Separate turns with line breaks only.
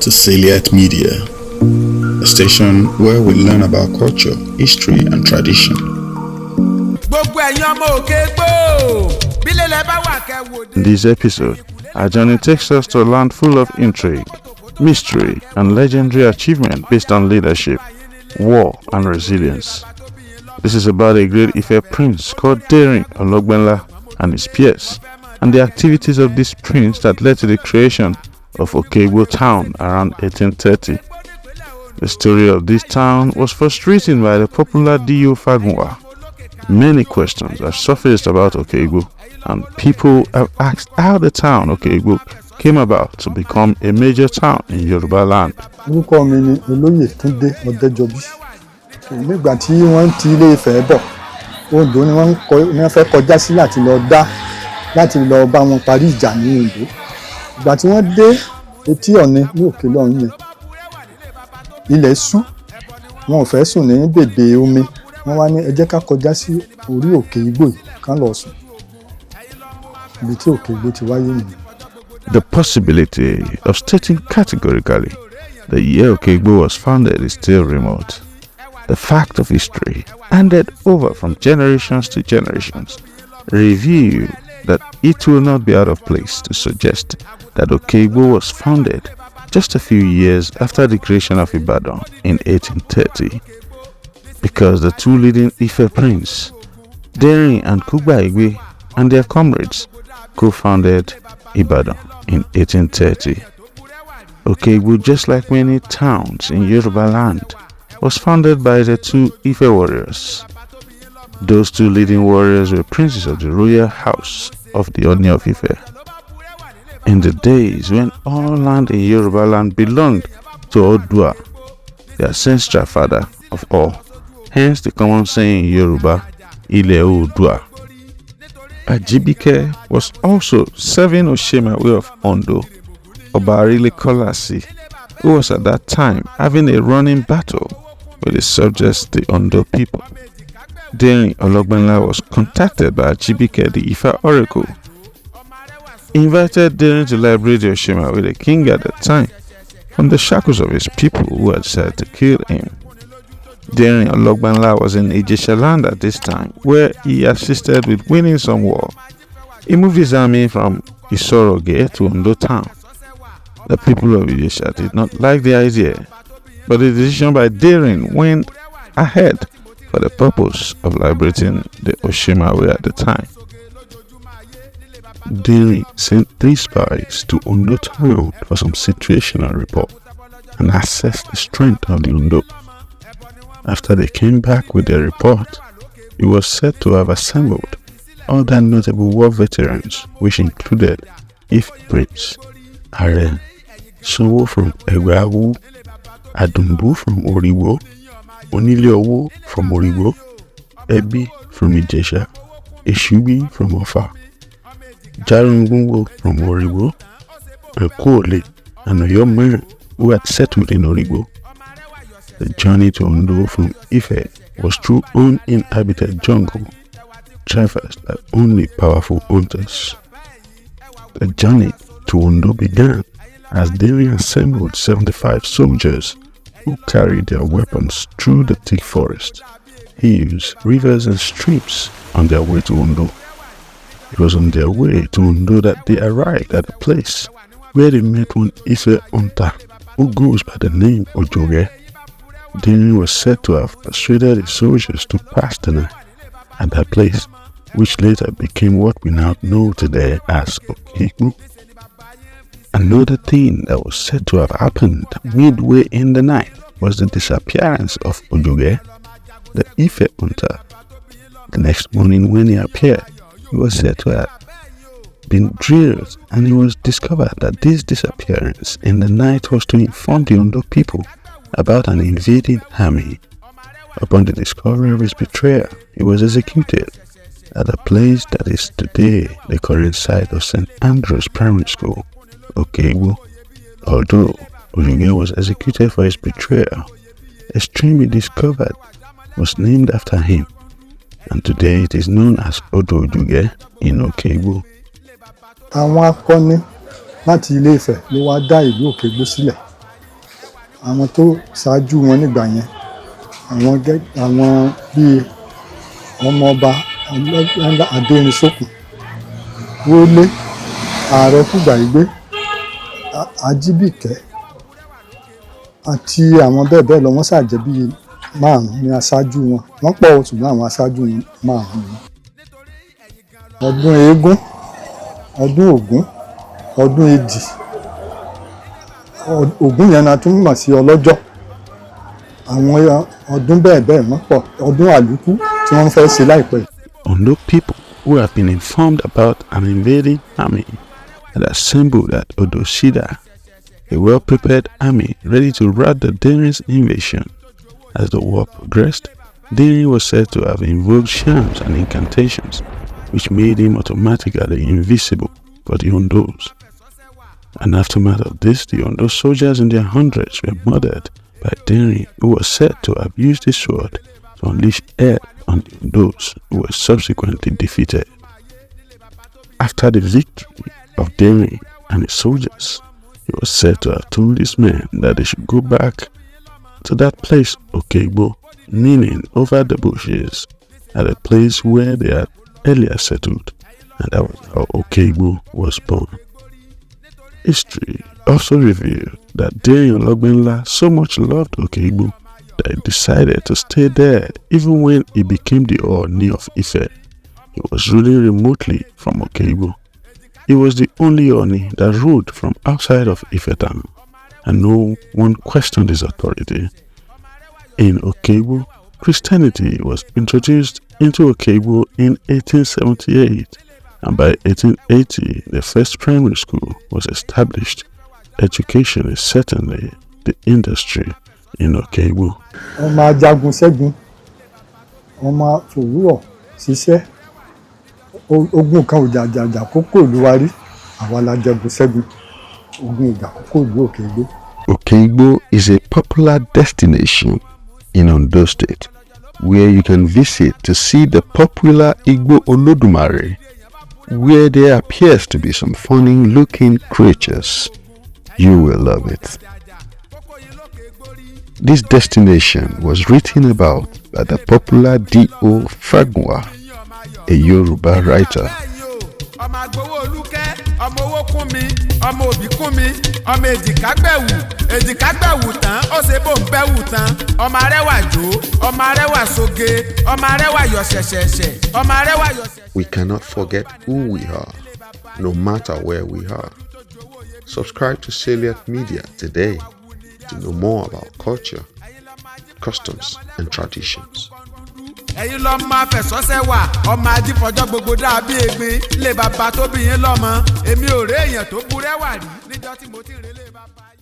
to Salient Media, a station where we learn about culture, history, and tradition. In this episode, our journey takes us to a land full of intrigue, mystery, and legendary achievement based on leadership, war, and resilience. This is about a great Ife prince called D.O Ologbenla and his peers, and the activities of this prince that led to the creation of Okeigbo town around 1830. The story of this town was first written by the popular D.O Fagunwa. Many questions have surfaced about Okeigbo, and people have asked how the town Okeigbo came about to become a major town in Yoruba land.
Orúkọ mi ni Olóyè Túndé Ọdẹ́jọbí. Nígbà tí wọ́n ti Ilé-Ifẹ̀ bọ̀, Ondo ni wọ́n fẹ́ kọjá sí láti lọ bá wọn parí ìjà ní Ondo. Ìgbà tí wọ́n dé etí Ọ̀ni ní òkè lọ́hùn yẹn, ilẹ̀ ṣú, wọn ò fẹ́ sùn ní bèbè omi. Wọ́n wá ní ẹ jẹ́ ká kọjá sí orí Okeigbo yìí kán lọ sùn. Ibi tí Okeigbo ti wáyé nìyẹn.
The possibility of stating categorically the year Okeigbo was founded is still remote. The fact of history, handed over from generations to generations, reveal that it will not be out of place to suggest that Okeigbo was founded just a few years after the creation of Ibadan in 1830, because the two leading Ife princes, D.O and Okeigbo, and their comrades co-founded Ibadan in 1830. Okeigbo, just like many towns in Yoruba land, was founded by the two Ife warriors. Those two leading warriors were princes of the royal house of the Ooni of Ile-Ife. In the days when all land in Yoruba land belonged to Odua, the ancestral father of all, hence the common saying in Yoruba, Ile Odua. Ajibike was also serving Oshemawe of Ondo, Obarile Kolasi, who was at that time having a running battle with the subjects, the Ondo people. D.O Ologbenla was contacted by Ajibike, the Ifa oracle. He invited D.O to liberate the Oshemawe, the king at the time, from the shackles of his people who had decided to kill him. D.O Ologbenla was in Ijesha land at this time, where he assisted with winning some war. He moved his army from Isoroge to Ondo town. The people of Ijesha did not like the idea, but the decision by D.O went ahead for the purpose of liberating the Oshemawe at the time. D.O sent 3 spies to Ondo town for some situational report and assess the strength of the Ondo. After they came back with their report, he was said to have assembled other notable war veterans, which included Ife Prince Aderinsokun from Egbawu, Adumbu from Oriwo, Onile from Oriwo, Ebi from Ijesha, Eshubi from Ofa, Jarungunwo from Oriwo, and Kole, and a young man who had settled in Oriwo. The journey to Ondo from Ife was through uninhabited jungle, traversed by only powerful hunters. The journey to Ondo began as D.O assembled 75 soldiers who carried their weapons through the thick forest, hills, rivers, and streams on their way to Ondo. It was on their way to Ondo that they arrived at a place where they met one Ife hunter who goes by the name of Ojoge. D.O was said to have persuaded the soldiers to pass the night at that place, which later became what we now know today as Okeigbo. Another thing that was said to have happened midway in the night was the disappearance of Ojoge, the Ife hunter. The next morning when he appeared, he was said to have been drilled, and it was discovered that this disappearance in the night was to inform the Ondo people about an invading army. Upon the discovery of his betrayal, he was executed at a place that is today the current site of St. Andrew's Primary School, Okeigbo. Although Ojoge was executed for his betrayal, a stream he discovered was named after him, and today it is known as Odo Ojoge in Okeigbo.
Àwọn akọni láti Ilé-Ifẹ̀ ló wá dá ìlú Okeigbo sílẹ̀. àwọn tó ṣáájú wọn nígbà yẹn àwọn bíi ọmọọba Ologbenla Aderinsokun Wọlé ààrẹ Okeigbo Ajibike àti àwọn bẹ́ẹ̀ bẹ́ẹ̀ lọ wọ́n ṣàjẹ́ bíi márùn-ún ní aṣáájú wọn wọ́n pọ̀ ṣùgbọ́n àwọn aṣáájú wọn márùn-ún. Ọdún eégún, ọdún Ògún, ọdún Èdì, Ògún yẹn la tún mọ̀ sí ọlọ́jọ́. Àwọn ọdún bẹ́ẹ̀ bẹ́ẹ̀ wọ́n pọ̀, ọdún àlùkù tí wọ́n fẹ́ ṣe láìpẹ́.
Ondo people who have been informed about an invading army had assembled at Ondo, a well-prepared army ready to rout the Daring's invasion. As the war progressed, Daring was said to have invoked charms and incantations, which made him automatically invisible for the Ondos. In aftermath of this, the Ondo soldiers in their hundreds were murdered by Daring, who was said to have used his sword to unleash hell on the Ondos, who were subsequently defeated. After the victory of Daring and his soldiers, he was said to have told his men that they should go back to that place, Okeigbo, meaning over the bushes, at a place where they had earlier settled, and that was how Okeigbo was born. History also revealed that D.O Ologbenla so much loved Okeigbo that he decided to stay there even when he became the Ooni of Ile-Ife. He was ruling remotely from Okeigbo. He was the only Ooni that ruled from outside of Ife town, and no one questioned his authority. In Okeigbo, Christianity was introduced into Okeigbo in 1878, and by 1880, the first primary school was established. Education is certainly the industry in Okeigbo.
Ọmọ ajagun ṣẹ́gun, ọmọ fòwúrọ̀ ṣiṣẹ́, ogun kan ò jàjàjà kókó ìlú wa rí, àwa la jagun ṣẹ́gun, ogun ìjà kókó ìlú Okeigbo.
Okeigbo is a popular destination in Ondo State, where you can visit to see the popular Igbo Olodumare, where there appears to be some funny-looking creatures. You will love it. This destination was written about by the popular D.O Fagunwa, a Yoruba writer.
Ọmọ owó kún mi, ọmọ òbí kún mi, ọmọ èjìká gbẹ̀wù tán, ó ṣe bò ń bẹ̀wù tán, ọmọ arẹwà jó, ọmọ arẹwà soge, ọmọ arẹwà yọ ṣẹ̀ṣẹ̀ṣẹ̀, ọmọ arẹwà yọ ṣẹ̀ṣẹ̀.
We cannot forget who we are, no matter where we are. Subscribe to Salient Media today to know more about culture, customs, and traditions.
Ẹ̀yin lọ máa fẹ̀sọ́sẹ́ wà ọmọ ajífọjọ́ gbogbo dàbí egbin lé bàbá tó bí yín lọ́mọ èmi ò rí èèyàn tó burẹ́wà rí níjọ́ tí mo ti rélé bàbá.